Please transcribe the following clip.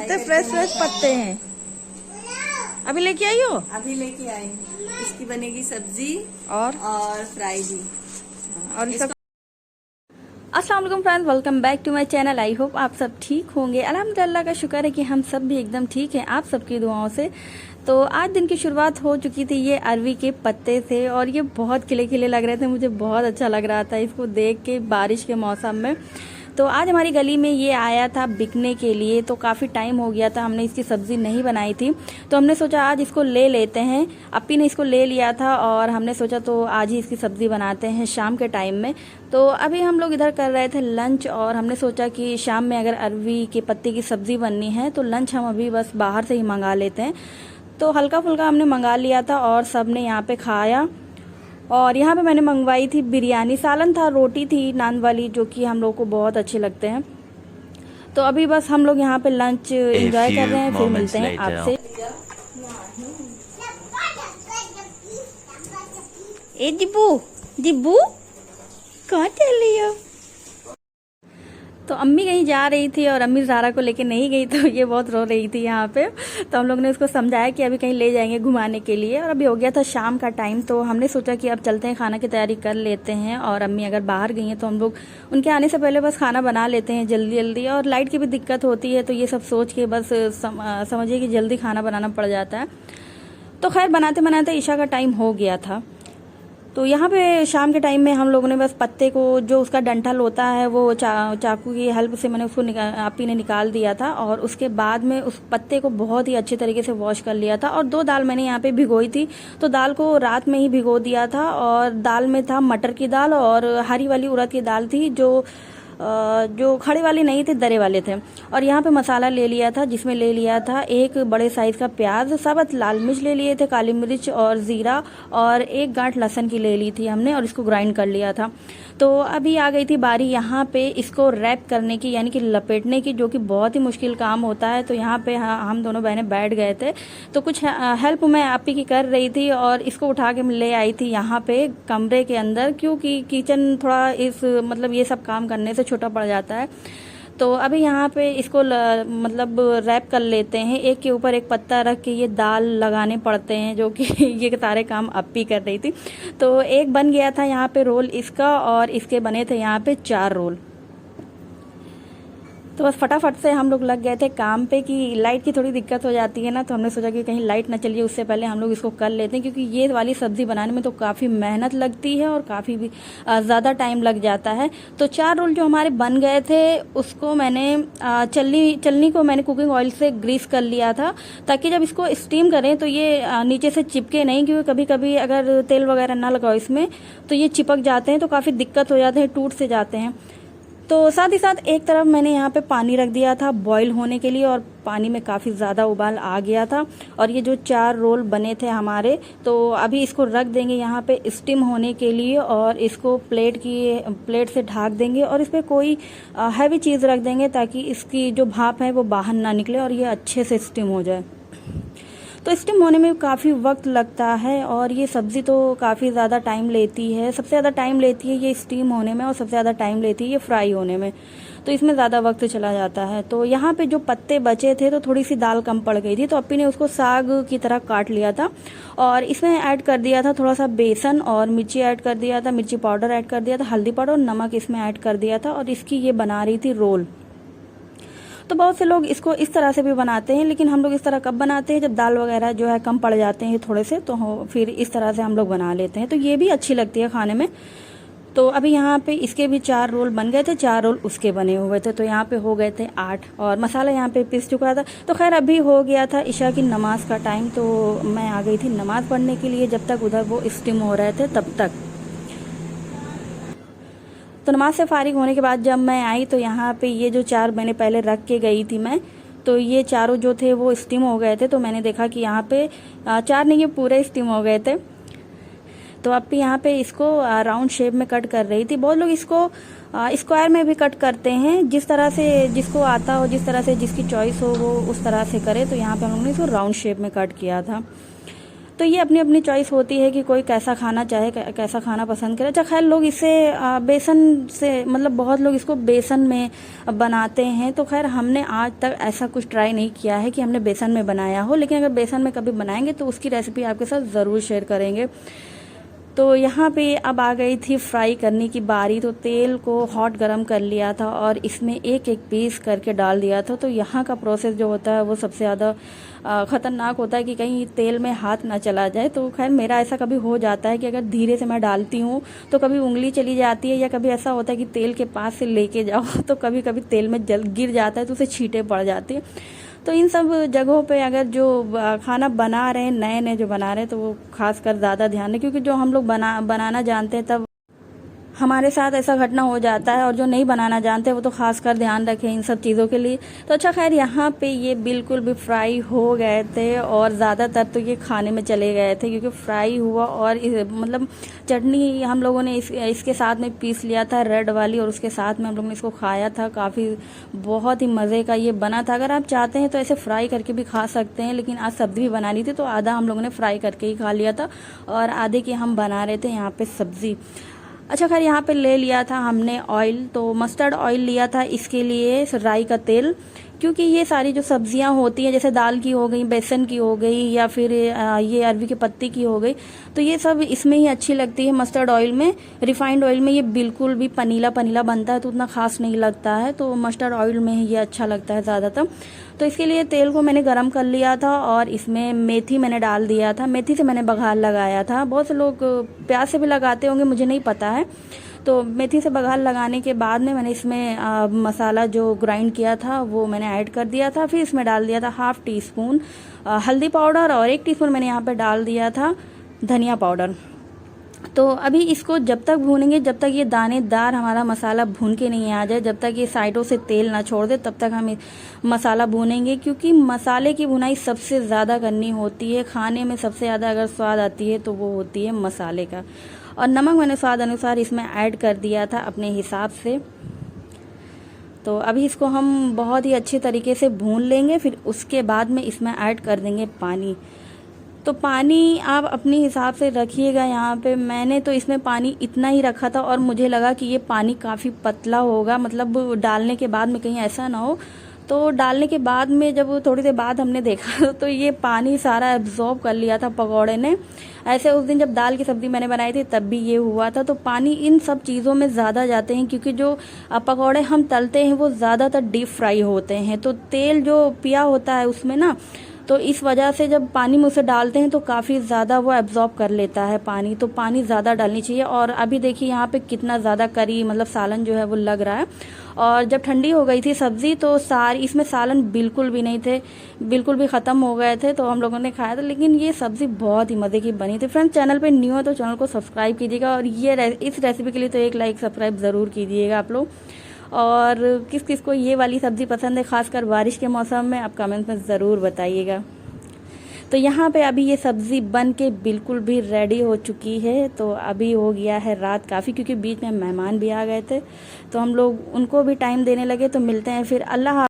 कितने fresh fresh पत्ते हैं। अभी लेके आई हो? अभी लेके आई। इसकी बनेगी सब्जी और फ्राई भी। और इसका अस्सलाम वालेकुम friends, welcome back to my channel. I hope आप सब ठीक होंगे। अल्हम्दुलिल्लाह का शुक्र है कि हम सब भी एकदम ठीक हैं आप सबकी दुआओं से। तो आज दिन की शुरुआत हो चुकी थी। ये अरवी के पत्ते थे और ये बहुत खिले खिले लग रहे थे। मुझे बहुत अच्छा लग रहा था इसको देख के बारिश के मौसम में। तो आज हमारी गली में ये आया था बिकने के लिए। तो काफ़ी टाइम हो गया था हमने इसकी सब्ज़ी नहीं बनाई थी, तो हमने सोचा आज इसको ले लेते हैं। अपी ने इसको ले लिया था और हमने सोचा तो आज ही इसकी सब्ज़ी बनाते हैं शाम के टाइम में। तो अभी हम लोग इधर कर रहे थे लंच और हमने सोचा कि शाम में अगर अरवी के पत्ते की सब्ज़ी बननी है तो लंच हम अभी बस बाहर से ही मंगा लेते हैं। तो हल्का फुल्का हमने मंगा लिया था और सब ने यहाँ पे खाया। और यहाँ पे मैंने मंगवाई थी बिरयानी, सालन था, रोटी थी नान वाली, जो कि हम लोग को बहुत अच्छे लगते हैं। तो अभी बस हम लोग यहाँ पे लंच एंजॉय कर रहे हैं, फिर मिलते हैं आपसे। ए जिब्बू, जिब्बू कहाँ चल रही हो? तो अम्मी कहीं जा रही थी और अम्मी ज़ारा को लेके नहीं गई, तो ये बहुत रो रही थी यहाँ पे। तो हम लोग ने उसको समझाया कि अभी कहीं ले जाएंगे घुमाने के लिए। और अभी हो गया था शाम का टाइम, तो हमने सोचा कि अब चलते हैं खाना की तैयारी कर लेते हैं। और अम्मी अगर बाहर गई हैं तो हम लोग उनके आने से पहले बस खाना बना लेते हैं जल्दी जल्दी। और लाइट की भी दिक्कत होती है, तो ये सब सोच के बस समझिए कि जल्दी खाना बनाना पड़ जाता है। तो खैर बनाते बनाते ईशा का टाइम हो गया था। तो यहाँ पे शाम के टाइम में हम लोगों ने बस पत्ते को, जो उसका डंठल होता है, वो चाकू की हेल्प से मैंने उसको आपी ने निकाल दिया था। और उसके बाद में उस पत्ते को बहुत ही अच्छे तरीके से वॉश कर लिया था। और 2 दाल मैंने यहाँ पे भिगोई थी, तो दाल को रात में ही भिगो दिया था। और दाल में था मटर की दाल और हरी वाली उड़द की दाल थी, जो खड़े वाले नहीं थे, दरे वाले थे। और यहाँ पे मसाला ले लिया था, जिसमें ले लिया था 1 बड़े साइज का प्याज, साबुत लाल मिर्च ले लिए थे, काली मिर्च और जीरा, और 1 गांठ लहसुन की ले ली थी हमने और इसको ग्राइंड कर लिया था। तो अभी आ गई थी बारी यहाँ पे इसको रैप करने की, यानी कि लपेटने की, जो कि बहुत ही मुश्किल काम होता है। तो यहाँ पे हम दोनों बहनें बैठ गए थे, तो कुछ हेल्प मैं आपी की कर रही थी और इसको उठा के ले आई थी यहाँ पे कमरे के अंदर, क्योंकि किचन थोड़ा मतलब ये सब काम करने से छोटा पड़ जाता है। तो अभी यहाँ पे इसको मतलब रैप कर लेते हैं, एक के ऊपर एक पत्ता रख के ये दाल लगाने पड़ते हैं, जो कि ये सारे काम अपी कर रही थी। तो एक बन गया था यहाँ पे रोल इसका, और इसके बने थे यहाँ पे 4 रोल। तो बस फटाफट से हम लोग लग गए थे काम पे, कि लाइट की थोड़ी दिक्कत हो जाती है ना, तो हमने सोचा कि कहीं लाइट ना चलिए उससे पहले हम लोग इसको कर लेते हैं, क्योंकि ये वाली सब्ज़ी बनाने में तो काफ़ी मेहनत लगती है और काफ़ी भी ज़्यादा टाइम लग जाता है। तो 4 रोल जो हमारे बन गए थे, उसको मैंने चलनी को मैंने कुकिंग ऑयल से ग्रीस कर लिया था, ताकि जब इसको स्टीम करें तो ये नीचे से चिपके नहीं, क्योंकि कभी कभी अगर तेल वगैरह ना लगाओ इसमें तो ये चिपक जाते हैं, तो काफ़ी दिक्कत हो जाते हैं, टूट से जाते हैं। तो साथ ही साथ एक तरफ मैंने यहाँ पे पानी रख दिया था बॉईल होने के लिए, और पानी में काफ़ी ज़्यादा उबाल आ गया था। और ये जो 4 रोल बने थे हमारे, तो अभी इसको रख देंगे यहाँ पे स्टीम होने के लिए, और इसको प्लेट से ढक देंगे, और इस पर कोई हैवी चीज़ रख देंगे, ताकि इसकी जो भाप है वो बाहर ना निकले और ये अच्छे से स्टीम हो जाए। तो स्टीम होने में काफ़ी वक्त लगता है, और ये सब्ज़ी तो काफ़ी ज़्यादा टाइम लेती है। सबसे ज़्यादा टाइम लेती है ये स्टीम होने में, और सबसे ज़्यादा टाइम लेती है ये फ्राई होने में, तो इसमें ज़्यादा वक्त चला जाता है। तो यहाँ पे जो पत्ते बचे थे, तो थोड़ी सी दाल कम पड़ गई थी, तो अपी ने उसको साग की तरह काट लिया था, और इसमें ऐड कर दिया था थोड़ा सा बेसन, और मिर्ची ऐड कर दिया था, मिर्ची पाउडर ऐड कर दिया था, हल्दी पाउडर और नमक इसमें ऐड कर दिया था, और इसकी ये बना रही थी रोल। तो बहुत से लोग इसको इस तरह से भी बनाते हैं, लेकिन हम लोग इस तरह कब बनाते हैं, जब दाल वगैरह जो है कम पड़ जाते हैं थोड़े से, तो फिर इस तरह से हम लोग बना लेते हैं। तो ये भी अच्छी लगती है खाने में। तो अभी यहाँ पे इसके भी 4 रोल बन गए थे, 4 रोल उसके बने हुए थे, तो यहाँ पे हो गए थे 8, और मसाला यहाँ पे पिस चुका था। तो खैर अभी हो गया था ईशा की नमाज का टाइम, तो मैं आ गई थी नमाज पढ़ने के लिए, जब तक उधर वो स्टीम हो रहे थे तब तक। तो नमाज से फारिग होने के बाद जब मैं आई, तो यहाँ पे ये जो 4 मैंने पहले रख के गई थी मैं, तो ये चारों जो थे वो स्टीम हो गए थे। तो मैंने देखा कि यहाँ पे 4 नहीं, ये पूरे स्टीम हो गए थे। तो अब भी यहाँ पे इसको राउंड शेप में कट कर रही थी। बहुत लोग इसको स्क्वायर में भी कट करते हैं, जिस तरह से जिसको आता हो, जिस तरह से जिसकी चॉइस हो वो उस तरह से करे। तो यहाँ पे हम लोगों ने इसको राउंड शेप में कट किया था। तो ये अपनी अपनी चॉइस होती है कि कोई कैसा खाना चाहे, कैसा खाना पसंद करे। अच्छा खैर, लोग इसे बेसन से, मतलब बहुत लोग इसको बेसन में बनाते हैं, तो खैर हमने आज तक ऐसा कुछ ट्राई नहीं किया है कि हमने बेसन में बनाया हो, लेकिन अगर बेसन में कभी बनाएंगे तो उसकी रेसिपी आपके साथ ज़रूर शेयर करेंगे। तो यहाँ पे अब आ गई थी फ्राई करने की बारी। तो तेल को हॉट गरम कर लिया था और इसमें एक एक पीस करके डाल दिया था। तो यहाँ का प्रोसेस जो होता है वो सबसे ज़्यादा ख़तरनाक होता है कि कहीं तेल में हाथ ना चला जाए। तो खैर मेरा ऐसा कभी हो जाता है कि अगर धीरे से मैं डालती हूँ तो कभी उंगली चली जाती है, या कभी ऐसा होता है कि तेल के पास से लेके जाओ तो कभी कभी तेल में जल गिर जाता है तो उसे छींटे पड़ जाती है। तो इन सब जगहों पे अगर जो खाना बना रहे हैं, नए नए जो बना रहे हैं, तो वो खास कर ज़्यादा ध्यान दें, क्योंकि जो हम लोग बनाना जानते हैं तब हमारे साथ ऐसा घटना हो जाता है, और जो नहीं बनाना जानते वो तो खास कर ध्यान रखें इन सब चीज़ों के लिए। तो अच्छा खैर, यहाँ पे ये बिल्कुल भी फ्राई हो गए थे और ज़्यादातर तो ये खाने में चले गए थे, क्योंकि फ्राई हुआ और मतलब चटनी हम लोगों ने इसके साथ में पीस लिया था रेड वाली, और उसके साथ में हम लोगों ने इसको खाया था। काफ़ी बहुत ही मज़े का ये बना था। अगर आप चाहते हैं तो ऐसे फ्राई करके भी खा सकते हैं, लेकिन आज सब्ज़ी भी बनानी थी तो आधा हम लोगों ने फ्राई करके ही खा लिया था और आधे की हम बना रहे थे यहाँ पे सब्ज़ी। अच्छा खैर, यहाँ पे ले लिया था हमने ऑयल, तो मस्टर्ड ऑयल लिया था इसके लिए, राई का तेल, क्योंकि ये सारी जो सब्जियां होती हैं, जैसे दाल की हो गई, बेसन की हो गई, या फिर ये अरवी के पत्ते की हो गई, तो ये सब इसमें ही अच्छी लगती है मस्टर्ड ऑयल में। रिफाइंड ऑयल में ये बिल्कुल भी पनीला पनीला बनता है तो उतना खास नहीं लगता है, तो मस्टर्ड ऑयल में ही ये अच्छा लगता है ज़्यादातर। तो इसके लिए तेल को मैंने गरम कर लिया था और इसमें मेथी मैंने डाल दिया था। मेथी से मैंने बघार लगाया था। बहुत से लोग प्याज से भी लगाते होंगे, मुझे नहीं पता है। तो मेथी से बघार लगाने के बाद में मैंने इसमें मसाला जो ग्राइंड किया था वो मैंने ऐड कर दिया था। फिर इसमें डाल दिया था 1/2 टीस्पून हल्दी पाउडर, और 1 टीस्पून मैंने यहाँ पे डाल दिया था धनिया पाउडर। तो अभी इसको जब तक भूनेंगे, जब तक ये दानेदार हमारा मसाला भून के नहीं आ जाए, जब तक ये साइडों से तेल ना छोड़ दे, तब तक हम मसाला भूनेंगे, क्योंकि मसाले की भुनाई सबसे ज़्यादा करनी होती है। खाने में सबसे ज़्यादा अगर स्वाद आती है तो वो होती है मसाले का। और नमक मैंने स्वाद अनुसार इसमें ऐड कर दिया था अपने हिसाब से। तो अभी इसको हम बहुत ही अच्छे तरीके से भून लेंगे, फिर उसके बाद में इसमें ऐड कर देंगे पानी। तो पानी आप अपने हिसाब से रखिएगा। यहाँ पे मैंने तो इसमें पानी इतना ही रखा था और मुझे लगा कि ये पानी काफ़ी पतला होगा, मतलब डालने के बाद में कहीं ऐसा ना हो। तो डालने के बाद में जब थोड़ी देर बाद हमने देखा तो ये पानी सारा एब्जॉर्ब कर लिया था पकौड़े ने। ऐसे उस दिन जब दाल की सब्ज़ी मैंने बनाई थी तब भी ये हुआ था। तो पानी इन सब चीज़ों में ज़्यादा जाते हैं, क्योंकि जो पकौड़े हम तलते हैं वो ज़्यादातर डीप फ्राई होते हैं, तो तेल जो पिया होता है उसमें ना, तो इस वजह से जब पानी में उसे डालते हैं तो काफ़ी ज़्यादा वो एब्जॉर्ब कर लेता है पानी। तो पानी ज़्यादा डालनी चाहिए। और अभी देखिए यहाँ पे कितना ज़्यादा करी, मतलब सालन जो है वो लग रहा है। और जब ठंडी हो गई थी सब्ज़ी तो सारी इसमें सालन बिल्कुल भी नहीं थे, बिल्कुल भी ख़त्म हो गए थे। तो हम लोगों ने खाया था, लेकिन ये सब्ज़ी बहुत ही मज़े की बनी थी। फ्रेंड्स, चैनल पे न्यू है तो चैनल को सब्सक्राइब कीजिएगा, और ये इस रेसिपी के लिए तो एक लाइक सब्सक्राइब ज़रूर कीजिएगा आप लोग। और किस किस को ये वाली सब्ज़ी पसंद है, खासकर बारिश के मौसम में, आप कमेंट में ज़रूर बताइएगा। तो यहाँ पे अभी ये सब्ज़ी बन के बिल्कुल भी रेडी हो चुकी है। तो अभी हो गया है रात काफ़ी, क्योंकि बीच में मेहमान भी आ गए थे तो हम लोग उनको भी टाइम देने लगे। तो मिलते हैं फिर। अल्लाह।